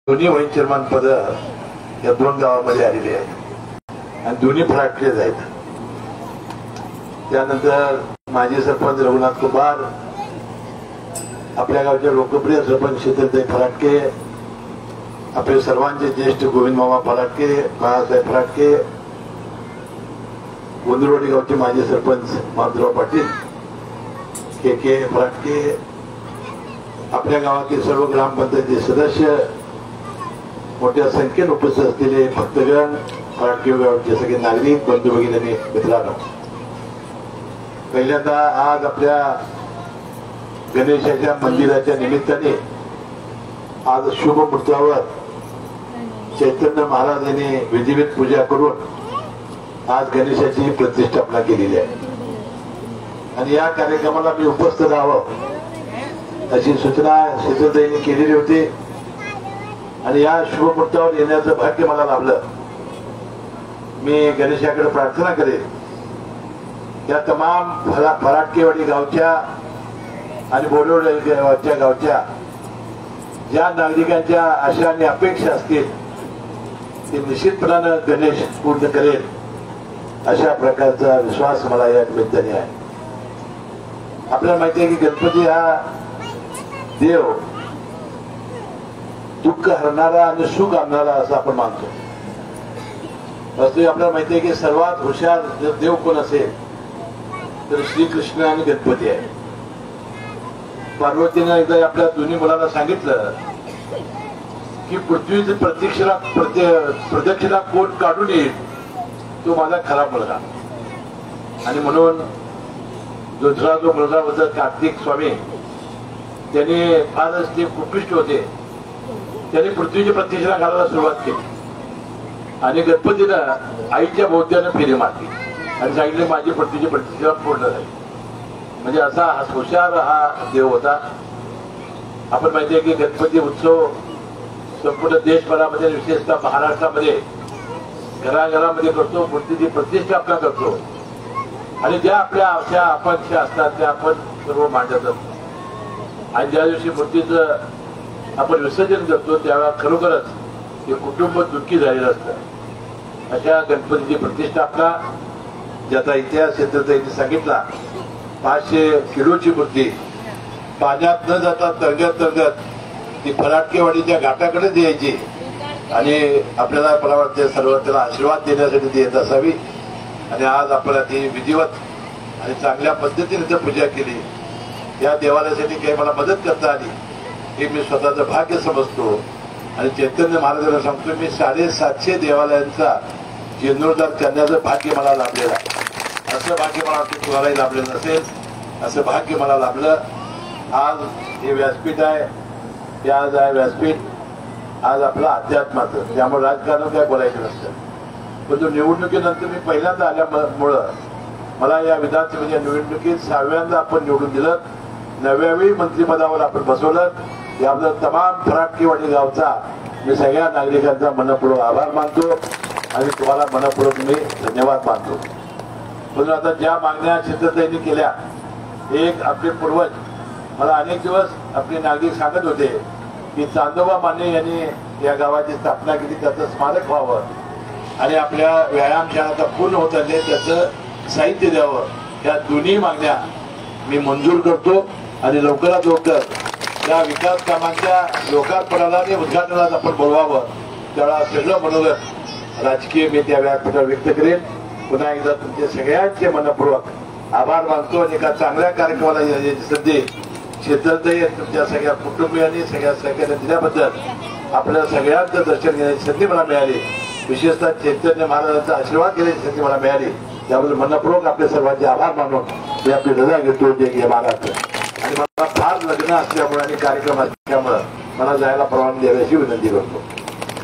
दोन्ही vice chairman पद या दोन गावांमध्ये आलेली आहेत आणि दोन्ही फराटकेच आहेत. त्यानंतर माजी सरपंच रघुनाथ कुमार, आपल्या गावचे लोकप्रिय सरपंच शीतलताई फराटके, आपले सर्वांचे ज्येष्ठ गोविंद मामा फराटके, बाळासाहेब फराटके, गोंदरवाडी गावचे माजी सरपंच माधवराव पाटील, के फराटके, आपल्या गावातील सर्व ग्रामपंचायती सदस्य, मोठ्या संख्येने उपस्थित असलेले भक्तगण, फराटके गावचे सगळे नागरिक बंधू भगिनी मित्रांनो, पहिल्यांदा आज आपल्या गणेशाच्या मंदिराच्या निमित्ताने आज शुभ मुहूर्तावर चैतन्य महाराज यांनी विधिवत पूजा करून आज गणेशाची प्रतिष्ठापना केलेली आहे आणि या कार्यक्रमाला मी उपस्थित राहावं अशी सूचना शीतलताईंनी केलेली होती आणि या शुभ मुहूर्तावर येण्याचं भाग्य मला लाभलं. मी गणेशाकडे प्रार्थना करेन या तमाम फराटकेवाडी गावच्या आणि बोरिवली गावच्या ज्या नागरिकांच्या आशा आणि अपेक्षा असतील ते निश्चितपणाने गणेश पूर्ण करेल अशा प्रकारचा विश्वास मला या निमित्ताने आहे. आपल्याला माहिती आहे की गणपती हा देव दुःख हरणारा आणि सुख आणणारा असं आपण मानतो. आपल्याला माहिती आहे की सर्वात हुशार देव कोण असेल तर श्रीकृष्ण आणि गणपती आहे. पार्वतीने एकदा आपल्या दोन्ही मुलांना सांगितलं की पृथ्वीची प्रदक्षिणा कोण काढून येईल तो माझा खरा मुलगा. आणि म्हणून दुसरा जो मुलगा होता कार्तिक स्वामी, त्यांनी फारच ते कुपिष्ट होते, त्यांनी पृथ्वीची प्रदक्षिणा घालायला सुरुवात केली आणि गणपतीनं आईच्या भोवत्यानं फेरी मारली आणि सांगितले माझी पृथ्वीची प्रदक्षिणा पूर्ण झाली. म्हणजे असा हुशार हा देव होता. आपण माहिती आहे की गणपती उत्सव संपूर्ण देशभरामध्ये विशेषतः महाराष्ट्रामध्ये घराघरामध्ये करतो, मूर्तीची प्रतिष्ठापना करतो आणि ज्या आपल्या आशा आकांक्षा असतात त्या आपण सर्व मांडत असतो आणि ज्या दिवशी मूर्तीचं आपण विसर्जन करतो त्यावेळेला खरोखरच हे कुटुंब दुःखी झालेलं असतं. अशा गणपतीची प्रतिष्ठापना ज्याचा इतिहास शीतलताईंनी सांगितला, 500 किलोची मूर्ती पाण्यात न जाता तरंगत ती फराटकेवाडीच्या घाटाकडे द्यायची आणि आपल्याला मला वाटते सर्व त्याला आशीर्वाद देण्यासाठी ती येत असावी. आणि आज आपल्याला ती विधिवत आणि चांगल्या पद्धतीने पूजा केली. या देवालयासाठी काही मला मदत करता आली हे मी स्वतःचं भाग्य समजतो आणि चैतन्य महाराजांना सांगतो मी 750 देवालयांचा जीर्णोद्धार करण्याचं भाग्य मला लाभलेलं आहे. असं भाग्य मला वाटतं कुणालाही लाभलेलं नसेल, असं भाग्य मला लाभलं. आज हे व्यासपीठ आहे, ते आज आहे व्यासपीठ, आज आपलं अध्यात्माचं, त्यामुळे राजकारण काय बोलायचं नसतं. पण तो निवडणुकीनंतर मी पहिल्यांदा आल्यामुळं मला या विधानसभेच्या निवडणुकीत 6व्यांदा आपण निवडून दिलं, 9व्या मंत्रिपदावर आपण बसवलं. याबद्दल तमाम फराटकेवाडी गावचा मी सगळ्या नागरिकांचा मनपूर्वक आभार मानतो आणि तुम्हाला मनपूर्वक मी धन्यवाद मानतो. म्हणून आता ज्या मागण्या शीतलताईंनी केल्या, एक आपले पूर्वज मला अनेक दिवस आपले नागरिक सांगत होते की चांदोबा माने यांनी या गावाची स्थापना केली, त्याचं स्मारक व्हावं आणि आपल्या व्यायामशाळा पूर्ण होत आले त्याचं साहित्य द्यावं. या दोन्ही मागण्या मी मंजूर करतो आणि लवकरात लवकर या विकास कामांच्या लोकार्पणाला आणि उद्घाटनाला आपण बोलवावं. त्यावेळा सगळं मनोगत राजकीय मी त्या व्यासपीठावर व्यक्त करेन. पुन्हा एकदा तुमचे सगळ्यांचे मनपूर्वक आभार मानतो आणि एका चांगल्या कार्यक्रमाला येण्याची संधी शीतलताई तुमच्या सगळ्या कुटुंबियांनी सगळ्या सहकार्य दिल्याबद्दल आपल्या सगळ्यांचं दर्शन घेण्याची संधी मला मिळाली. विशेषतः चैतन्य महाराजांचा आशीर्वाद घेण्याची संधी मला मिळाली. त्याबद्दल मनपूर्वक आपले सर्वांचे आभार मानून मी आपली रजा घेतो जय महाराष्ट्र. आणि मला फार लग्न असल्यामुळे आणि कार्यक्रम असल्यामुळे मला जायला परवानगी द्यावी अशी विनंती करतो.